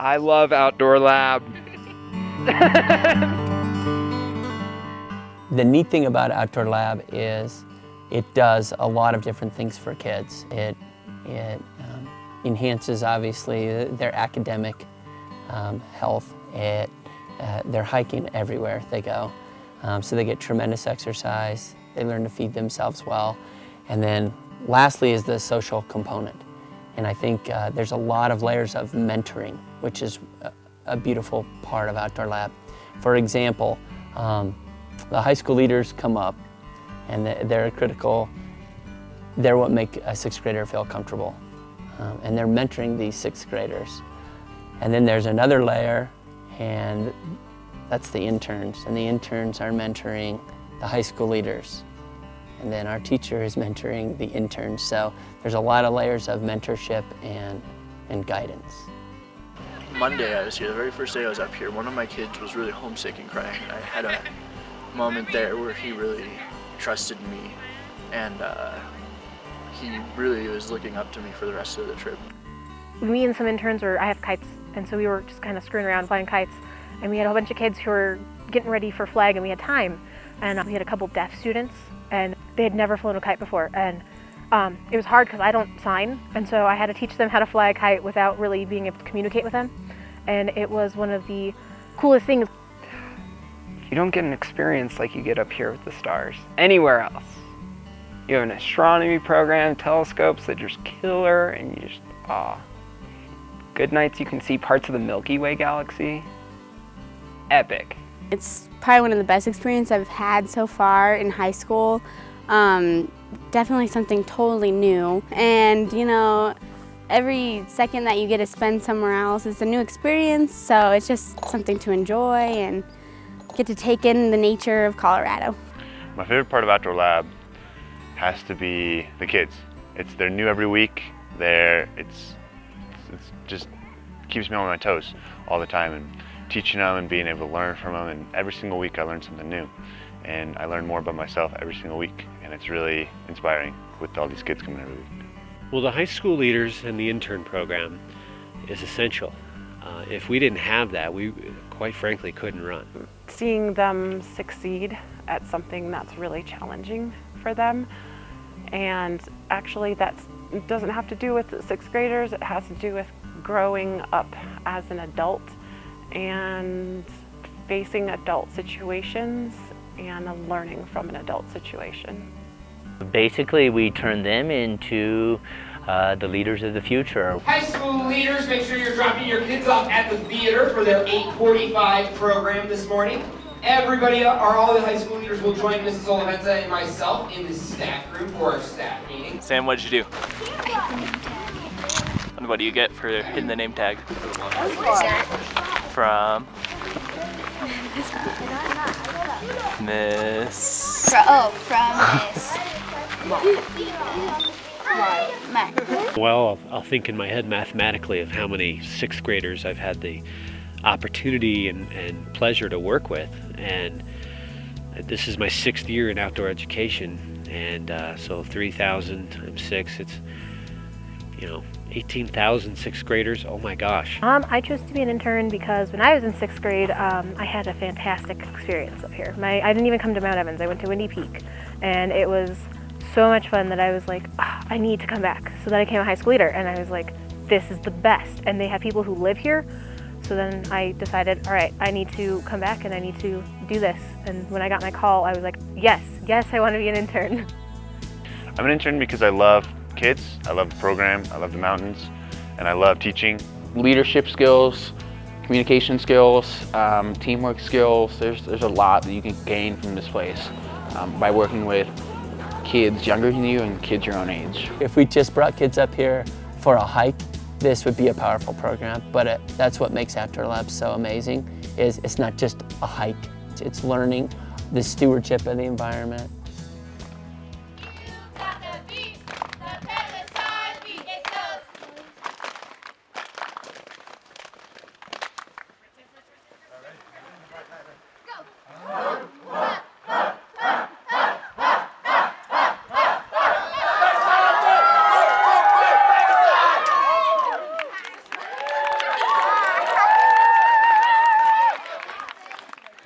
I love Outdoor Lab. The neat thing about Outdoor Lab is it does a lot of different things for kids. It enhances, obviously, their academic health. They're hiking everywhere they go. So they get tremendous exercise. They learn to feed themselves well. And then lastly is the social component. And I think there's a lot of layers of mentoring, which is a beautiful part of Outdoor Lab. For example, the high school leaders come up and they're critical. They're what make a sixth grader feel comfortable. And they're mentoring these sixth graders. And then there's another layer, and that's the interns. And the interns are mentoring the high school leaders. And then our teacher is mentoring the interns. So there's a lot of layers of mentorship and guidance. Monday I was here, the very first day I was up here, one of my kids was really homesick and crying. I had a moment there where he really trusted me, and he really was looking up to me for the rest of the trip. Me and some interns I have kites, and so we were just kind of screwing around flying kites, and we had a whole bunch of kids who were getting ready for flag, and we had time, and we had a couple deaf students, and they had never flown a kite before, and it was hard because I don't sign, and so I had to teach them how to fly a kite without really being able to communicate with them, and it was one of the coolest things. You don't get an experience like you get up here with the stars anywhere else. You have an astronomy program, telescopes that are just killer, and you just, Good nights you can see parts of the Milky Way galaxy. Epic. It's probably one of the best experiences I've had so far in high school. Definitely something totally new. And you know, every second that you get to spend somewhere else is a new experience, so it's just something to enjoy and get to take in the nature of Colorado. My favorite part of Outdoor Lab has to be the kids. They're new every week. It's just keeps me on my toes all the time, and teaching them and being able to learn from them. And every single week I learn something new, and I learn more about myself every single week. And it's really inspiring with all these kids coming every week. Well, the high school leaders and the intern program is essential. If we didn't have that, we quite frankly couldn't run. Seeing them succeed at something that's really challenging for them, and actually that doesn't have to do with sixth graders, it has to do with growing up as an adult and facing adult situations and learning from an adult situation. Basically, we turn them into the leaders of the future. High school leaders, make sure you're dropping your kids off at the theater for their 8:45 program this morning. Everybody, all the high school leaders will join Mrs. Olivenza and myself in the staff room for our staff meeting. Sam, what did you do? And what do you get for hitting the name tag? From Miss. From Miss. Well, I'll think in my head mathematically of how many sixth graders I've had the opportunity and pleasure to work with, and this is my 6th year in outdoor education, and so 3,000 times 6, it's 18,000 sixth graders. Oh my gosh. I chose to be an intern because when I was in 6th grade, I had a fantastic experience up here. I didn't even come to Mount Evans. I went to Windy Peak, and it was so much fun that I was like, I need to come back. So then I became a high school leader, and I was like, this is the best. And they have people who live here. So then I decided, all right, I need to come back and I need to do this. And when I got my call, I was like, yes, I want to be an intern. I'm an intern because I love kids, I love the program, I love the mountains, and I love teaching. Leadership skills, communication skills, teamwork skills. There's a lot that you can gain from this place by working with kids younger than you and kids your own age. If we just brought kids up here for a hike, this would be a powerful program, but that's what makes Outdoor Lab so amazing, is it's not just a hike, it's learning the stewardship of the environment,